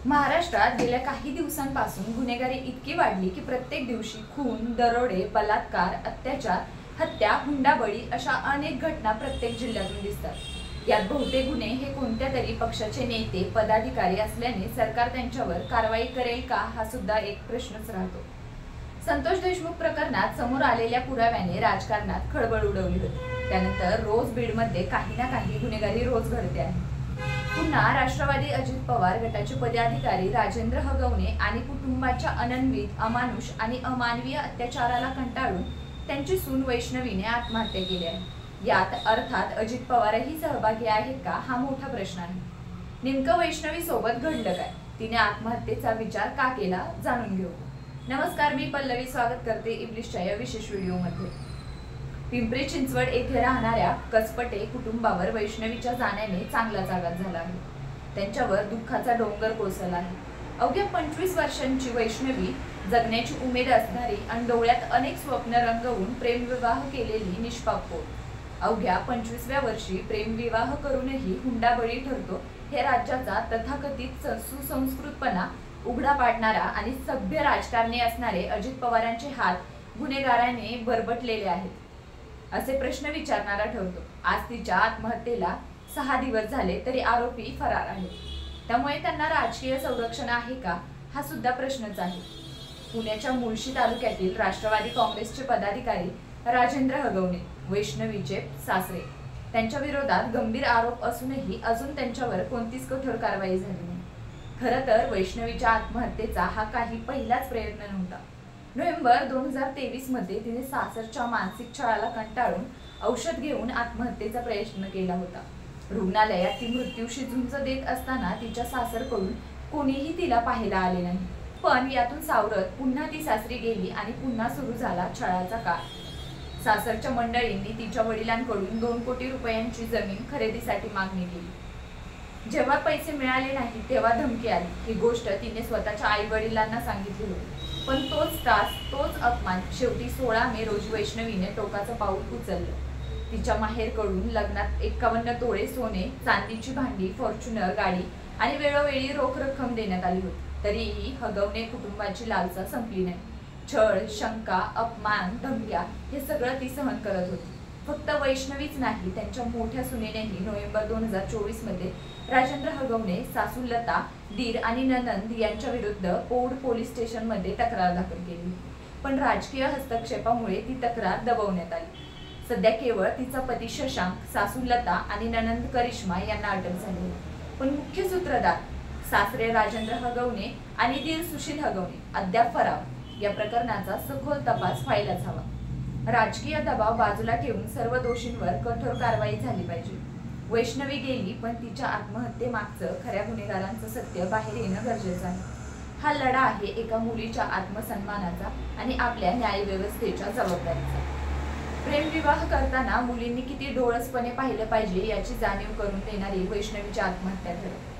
महाराष्ट्रात गेल्या काही दिवसांपासून गुन्हेगारी इतकी वाढली की प्रत्येक दिवशी खून, दरोडे, बलात्कार, अत्याचार, हत्या, हुंडाबळी अशा अनेक घटना प्रत्येक जिल्ह्यातून दिसतात। यात बहुतेक गुन्हे हे कोणत्या तरी पक्षाचे नेते, पदाधिकारी असल्याने सरकार त्यांच्यावर कारवाई करेल का हा सुद्धा एक प्रश्नच राहतो। संतोष देशमुख प्रकरणात समोर आलेल्या पुराव्याने राजकारणात खळबळ उडवली होती। त्यानंतर रोज बीडमध्ये काही ना काही गुन्हेगारी रोज घडते आहे। पुन्हा राष्ट्रवादी अजित पवार गटाचे पदाधिकारी राजेंद्र हगवणे आणि कुटुंबाच्या अनन्वित, अमानुष आणि अमानवीय अत्याचाराला कंटाळून त्यांची सून वैष्णवीने आत्महत्या केली आहे। यात अर्थात अजित पवारही सहभागी आहेत का हा मोठा प्रश्न आहे। नेमकं वैष्णवी सोबत घडलं काय, तिने आत्महत्येचा विचार का केला, जाणून घेऊ। नमस्कार, मी पल्लवी स्वागत करते इब्लिशच्या या विशेष व्हिडिओमध्ये। पिंपरी चिंचवड येथे राहणाऱ्या कसपटे कुटुंबावर वैष्णवीच्या जाण्याने चांगलाच आघात झाला आहे। त्यांच्यावर दुःखाचा डोंगर कोसळला आहे। अवघ्या 25 वर्षांची वैष्णवी जगण्याची उमेद असणारी आणि डोळ्यात अनेक स्वप्न रंगवून प्रेमविवाह केलेली निष्पाप पोर अवघ्या 25व्या वर्षी प्रेमविवाह करूनही हुंडाबळी ठरतो हे राज्याचा तथाकथित सुसंस्कृतपणा उघडा पाडणारा आणि सभ्य राजकारणी असणारे अजित पवारांचे हात गुन्हेगारांनी बरबटलेले आहेत असे प्रश्न विचारणारा ठरतो। आज तिच्या आत्महत्येला 6 दिवस झाले तरी आरोपी फरार आहेत, त्यामुळे त्यांना राजकीय संरक्षण आहे का हा सुद्धा प्रश्नच आहे। पुण्याच्या मुळशी तालुक्यातील राष्ट्रवादी काँग्रेसचे पदाधिकारी राजेंद्र हगवणे, वैष्णवीचे सासरे, त्यांच्या विरोधात गंभीर आरोप असूनही अजून त्यांच्यावर कोणतीच कठोर कारवाई झाली नाही। खरं तर वैष्णवीच्या आत्महत्येचा हा काही पहिलाच प्रयत्न नव्हता। नोव्हेंबर 2023 मध्ये तिने सासरच्या मानसिक छळाला कंटाळून औषध घेऊन आत्महत्येचा प्रयत्न केला होता। रुग्णालयात ती मृत्यूशी झुंज देत असताना तिच्या सासरकडून कोणीही तिला पाहायला आले नाही। पण यातून सावरत पुन्हा ती सासरी गेली आणि पुन्हा सुरू झाला छळाचा काळ। सासरच्या मंडळींनी तिच्या वडिलांकडून 2 कोटी रुपयांची जमीन खरेदीसाठी मागणी केली। जेव्हा पैसे मिळाले नाही तेव्हा धमकी आली। ही गोष्ट तिने स्वतःच्या आई वडिलांना सांगितली होती, पण तोच त्रास, तोच अपमान शेवटी 16 मे रोजी वैष्णवीने टोकाचं पाऊल उचललं। तिच्या माहेरकडून लग्नात 51 तोळे सोने, चांदीची भांडी, फॉर्च्युनर गाडी आणि वेळोवेळी रोख रक्कम देण्यात आली होती। तरीही हगवणे कुटुंबाची लालसा संपली नाही। छळ, शंका, अपमान, धमक्या हे सगळं ती सहन करत होती। फक्त वैष्णवीच नाही, त्यांच्या मोठ्या सुनेनेही नोव्हेंबर 2024 मध्ये राजेंद्र हगवणे, सासू लता, दीर आणि ननंद यांच्या विरुद्ध पौड पोलीस स्टेशन मध्ये तक्रार दाखल केली, पण राजकीय हस्तक्षेपामुळे ती तक्रार दबवण्यात आली। सध्या केवळ तिचा पती शशांक, सासू लता आणि ननंद करिश्मा यांना अटक झाली आहे, पण मुख्य सूत्रधार सासरे राजेंद्र हगवणे आणि दीर सुशील हगवणे अद्याप फरार। या प्रकरणाचा सखोल तपास व्हायलाच हवा। राजकीय दबाव बाजूला ठेवून सर्व दोषींवर कठोर कारवाई झाली पाहिजे। वैष्णवी गेली, पण तिच्या आत्महत्येमागचं खऱ्या गुन्हेगारांचं सत्य बाहेर येणं गरजेचं आहे। हा लढा आहे एका मुलीच्या आत्मसन्मानाचा आणि आपल्या न्यायव्यवस्थेच्या जबाबदारीचा। प्रेमविवाह करताना मुलींनी किती डोळसपणे पाहिलं पाहिजे याची जाणीव करून देणारी वैष्णवीची आत्महत्या ठरली।